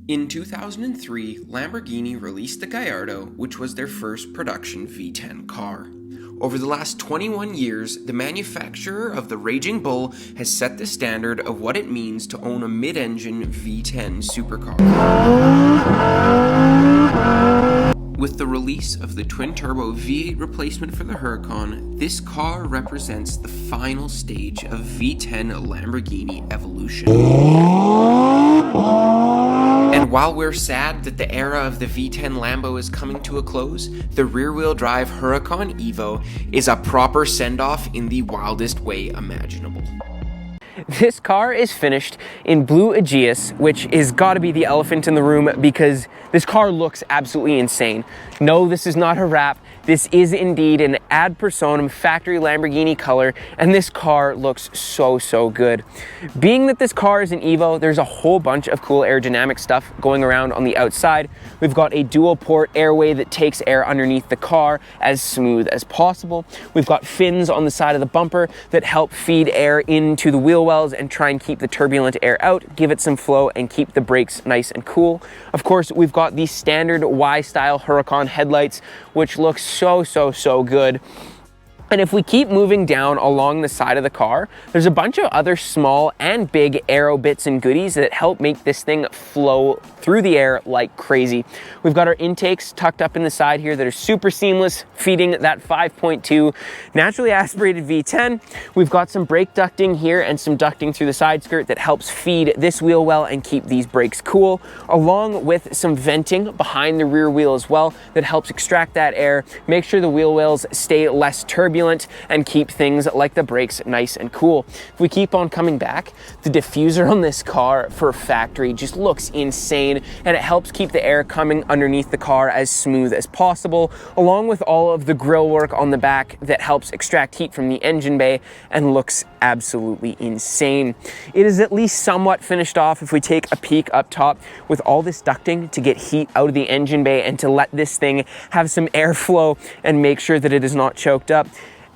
In 2003, Lamborghini released the Gallardo, which was their first production V10 car. Over the last 21 years, the manufacturer of the Raging Bull has set the standard of what it means to own a mid-engine V10 supercar. With the release of the twin-turbo V8 replacement for the Huracan, this car represents the final stage of V10 Lamborghini evolution. And while we're sad that the era of the V10 Lambo is coming to a close, the rear-wheel drive Huracan EVO is a proper send-off in the wildest way imaginable. This car is finished in blue Aegeus, which is gotta be the elephant in the room because this car looks absolutely insane. No, this is not a wrap. This is indeed an ad personam factory Lamborghini color, and this car looks so good. Being that this car is an Evo, there's a whole bunch of cool aerodynamic stuff going around on the outside. We've got a dual port airway that takes air underneath the car as smooth as possible. We've got fins on the side of the bumper that help feed air into the wheel wells and try and keep the turbulent air out, give it some flow, and keep the brakes nice and cool. Of course, we've got the standard Y-style Huracan headlights, which looks so good. And if we keep moving down along the side of the car, there's a bunch of other small and big aero bits and goodies that help make this thing flow through the air like crazy. We've got our intakes tucked up in the side here that are super seamless, feeding that 5.2 naturally aspirated V10. We've got some brake ducting here and some ducting through the side skirt that helps feed this wheel well and keep these brakes cool, along with some venting behind the rear wheel as well that helps extract that air, make sure the wheel wells stay less turbulent, and keep things like the brakes nice and cool. If we keep on coming back, the diffuser on this car for factory just looks insane, and it helps keep the air coming underneath the car as smooth as possible, along with all of the grille work on the back that helps extract heat from the engine bay and looks absolutely insane. It is at least somewhat finished off if we take a peek up top with all this ducting to get heat out of the engine bay and to let this thing have some airflow and make sure that it is not choked up.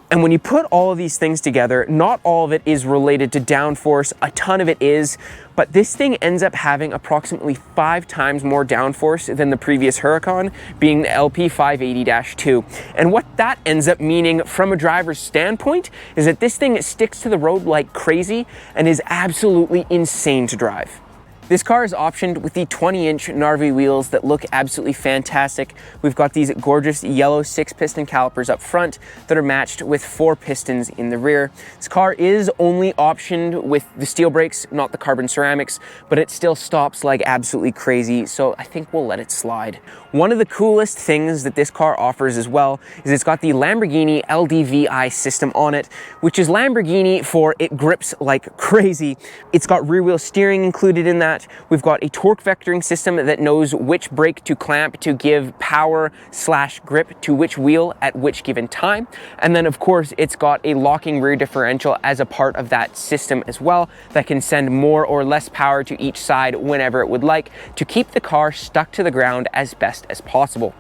And when you put all of these things together, not all of it is related to downforce, a ton of it is, but this thing ends up having approximately 5 times more downforce than the previous Huracan, being the LP580-2. And what that ends up meaning from a driver's standpoint is that this thing sticks to the road like crazy and is absolutely insane to drive. This car is optioned with the 20-inch Narvi wheels that look absolutely fantastic. We've got these gorgeous yellow 6-piston calipers up front that are matched with 4 pistons in the rear. This car is only optioned with the steel brakes, not the carbon ceramics, but it still stops like absolutely crazy, so I think we'll let it slide. One of the coolest things that this car offers as well is it's got the Lamborghini LDVI system on it, which is Lamborghini for it grips like crazy. It's got rear wheel steering included in that. We've got a torque vectoring system that knows which brake to clamp to give power/grip to which wheel at which given time. And then of course it's got a locking rear differential as a part of that system as well that can send more or less power to each side whenever it would like to keep the car stuck to the ground as best as possible.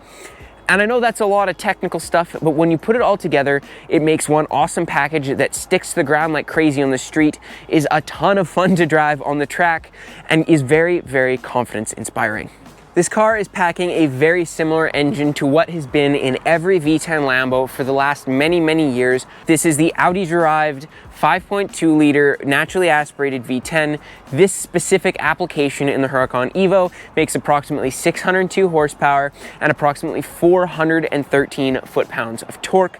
And I know that's a lot of technical stuff, but when you put it all together, it makes one awesome package that sticks to the ground like crazy on the street, is a ton of fun to drive on the track, and is very confidence inspiring. This car is packing a very similar engine to what has been in every V10 Lambo for the last many years. This is the Audi-derived 5.2 liter naturally aspirated V10. This specific application in the Huracan EVO makes approximately 602 horsepower and approximately 413 foot-pounds of torque.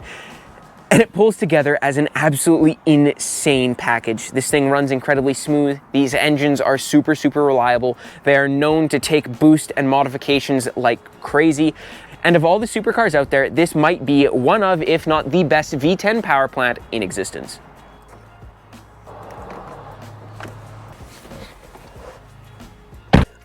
And it pulls together as an absolutely insane package. This thing runs incredibly smooth. These engines are super reliable. They are known to take boost and modifications like crazy. And of all the supercars out there, this might be one of, if not the best V10 power plant in existence.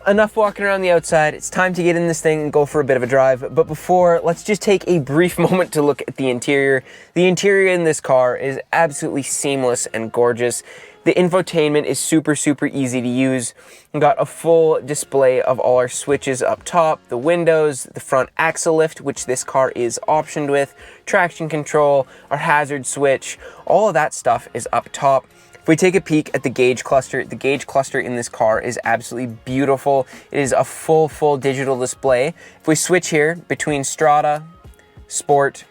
Enough walking around the outside, it's time to get in this thing and go for a bit of a drive. But before, let's just take a brief moment to look at the interior. The interior in this car is absolutely seamless and gorgeous. The infotainment is super easy to use. We've got a full display of all our switches up top, the windows, the front axle lift, which this car is optioned with, traction control, our hazard switch, all of that stuff is up top. If we take a peek at the gauge cluster in this car is absolutely beautiful. It is a full digital display. If we switch here between Strada, Sport,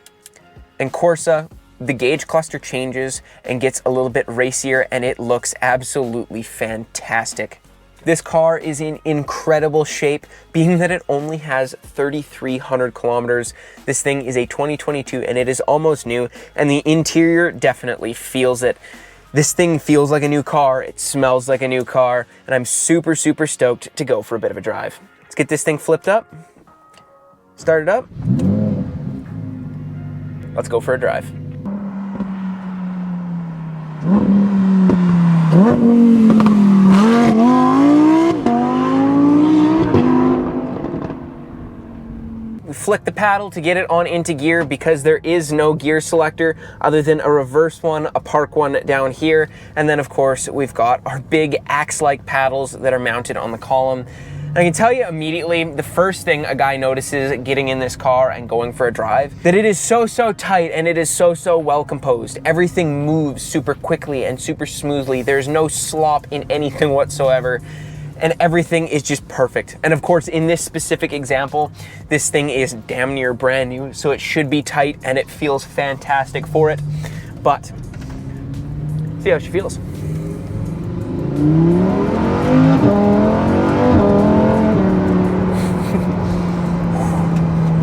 and Corsa, the gauge cluster changes and gets a little bit racier, and it looks absolutely fantastic. This car is in incredible shape, being that it only has 3,300 kilometers. This thing is a 2022 and it is almost new, and the interior definitely feels it. This thing feels like a new car, it smells like a new car, and I'm super stoked to go for a bit of a drive. Let's get this thing flipped up, start it up. Let's go for a drive. We flick the paddle to get it on into gear because there is no gear selector other than a reverse one, a park one down here, and then of course we've got our big axe-like paddles that are mounted on the column. I can tell you immediately, the first thing a guy notices getting in this car and going for a drive, that it is so tight and it is so well composed. Everything moves super quickly and super smoothly. There's no slop in anything whatsoever, and everything is just perfect. And of course, in this specific example, this thing is damn near brand new, so it should be tight and it feels fantastic for it. But see how she feels.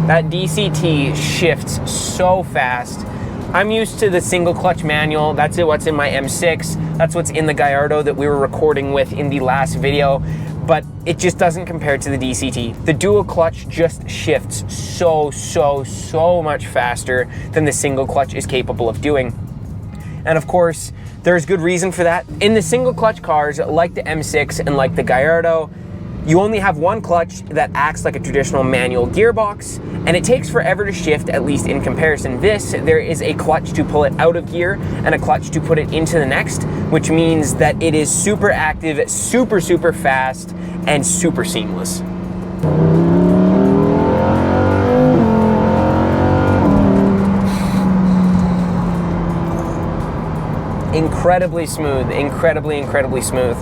That DCT shifts so fast. I'm used to the single clutch manual. That's what's in my M6. That's what's in the Gallardo that we were recording with in the last video, but it just doesn't compare to the DCT. The dual clutch just shifts so much faster than the single clutch is capable of doing. And of course, there's good reason for that. In the single clutch cars, like the M6 and like the Gallardo, you only have one clutch that acts like a traditional manual gearbox, and it takes forever to shift, at least in comparison. There is a clutch to pull it out of gear and a clutch to put it into the next, which means that it is super active, super fast, and super seamless. Incredibly smooth, incredibly smooth.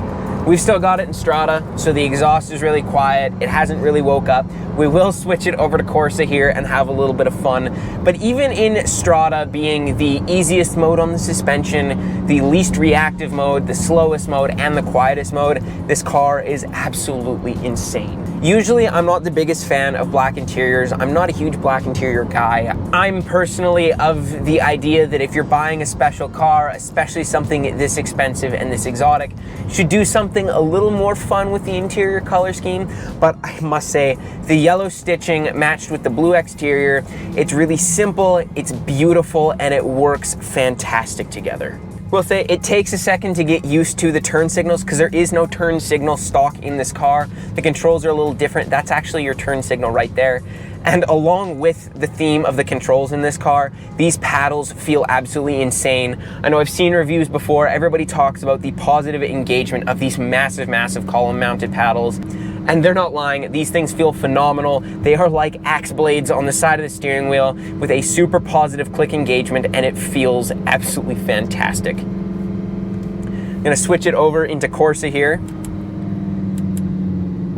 We've still got it in Strada, so the exhaust is really quiet. It hasn't really woke up. We will switch it over to Corsa here and have a little bit of fun. But even in Strada being the easiest mode on the suspension, the least reactive mode, the slowest mode, and the quietest mode, this car is absolutely insane. Usually, I'm not the biggest fan of black interiors. I'm not a huge black interior guy. I'm personally of the idea that if you're buying a special car, especially something this expensive and this exotic, you should do something a little more fun with the interior color scheme. But I must say, the yellow stitching matched with the blue exterior, it's really simple, it's beautiful, and it works fantastic together. We'll say it takes a second to get used to the turn signals because there is no turn signal stock in this car. The controls are a little different. That's actually your turn signal right there. And along with the theme of the controls in this car, these paddles feel absolutely insane. I know I've seen reviews before. Everybody talks about the positive engagement of these massive column mounted paddles. And they're not lying, these things feel phenomenal. They are like axe blades on the side of the steering wheel with a super positive click engagement, and it feels absolutely fantastic. I'm gonna switch it over into Corsa here.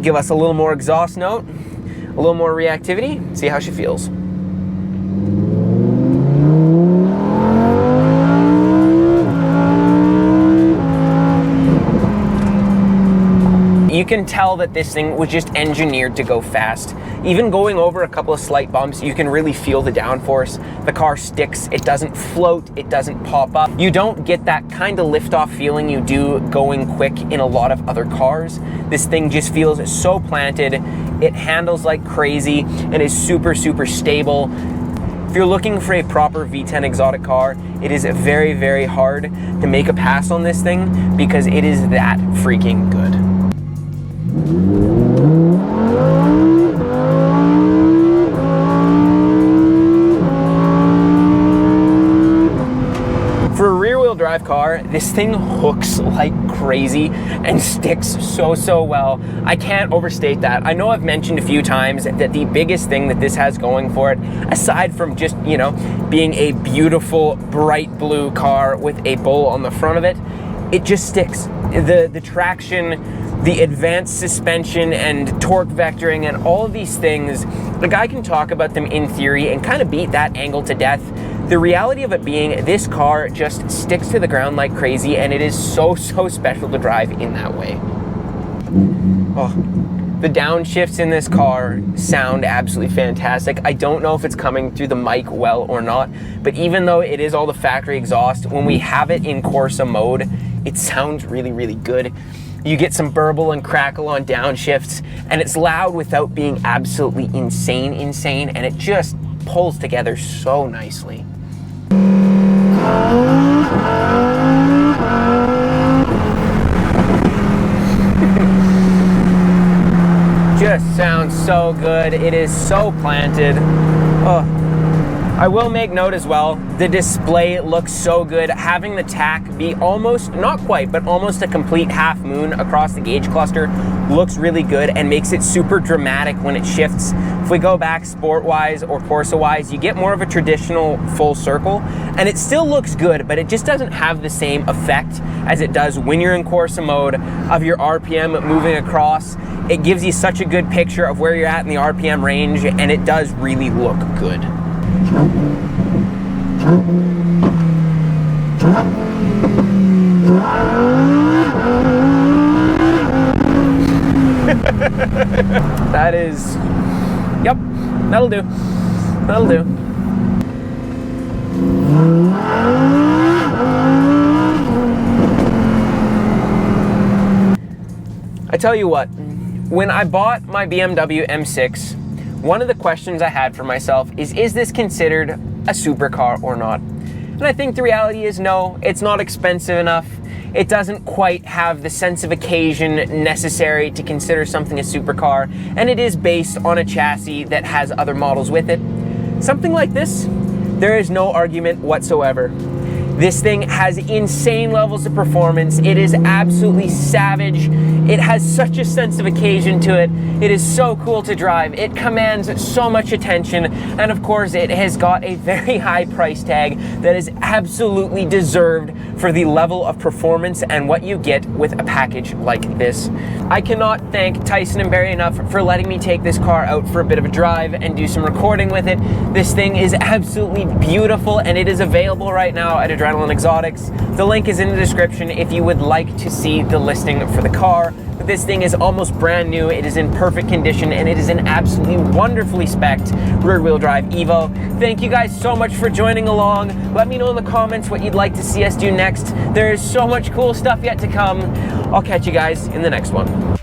Give us a little more exhaust note, a little more reactivity, see how she feels. You can tell that this thing was just engineered to go fast. Even going over a couple of slight bumps, you can really feel the downforce. The car sticks, it doesn't float, it doesn't pop up. You don't get that kind of liftoff feeling you do going quick in a lot of other cars. This thing just feels so planted, it handles like crazy, and is super stable. If you're looking for a proper V10 exotic car, it is very hard to make a pass on this thing because it is that freaking good. For a rear-wheel drive car, this thing hooks like crazy and sticks so well. I can't overstate that. I know I've mentioned a few times that the biggest thing that this has going for it, aside from just, being a beautiful bright blue car with a bull on the front of it, it just sticks. The traction, the advanced suspension and torque vectoring and all of these things, the guy can talk about them in theory and kind of beat that angle to death. The reality of it being, this car just sticks to the ground like crazy, and it is so special to drive in that way. Oh, the downshifts in this car sound absolutely fantastic. I don't know if it's coming through the mic well or not, but even though it is all the factory exhaust, when we have it in Corsa mode, it sounds really good. You get some burble and crackle on downshifts, and it's loud without being absolutely insane, and it just pulls together so nicely. Just sounds so good. It is so planted. Oh. I will make note as well, the display looks so good. Having the tack be almost, not quite, but almost a complete half moon across the gauge cluster looks really good and makes it super dramatic when it shifts. If we go back sport-wise or Corsa-wise, you get more of a traditional full circle, and it still looks good, but it just doesn't have the same effect as it does when you're in Corsa mode of your RPM moving across. It gives you such a good picture of where you're at in the RPM range, and it does really look good. That is, yep, that'll do. That'll do. I tell you what, when I bought my BMW M6, one of the questions I had for myself is this considered a supercar or not? And I think the reality is no, it's not expensive enough. It doesn't quite have the sense of occasion necessary to consider something a supercar, and it is based on a chassis that has other models with it. Something like this, there is no argument whatsoever. This thing has insane levels of performance. It is absolutely savage. It has such a sense of occasion to it. It is so cool to drive. It commands so much attention. And of course, it has got a very high price tag that is absolutely deserved for the level of performance and what you get with a package like this. I cannot thank Tyson and Barry enough for letting me take this car out for a bit of a drive and do some recording with it. This thing is absolutely beautiful, and it is available right now at Adrenaline Exotics. The link is in the description if you would like to see the listing for the car. But this thing is almost brand new. It is in perfect condition, and it is an absolutely wonderfully spec'd rear-wheel drive Evo. Thank you guys so much for joining along. Let me know in the comments what you'd like to see us do next. There is so much cool stuff yet to come. I'll catch you guys in the next one.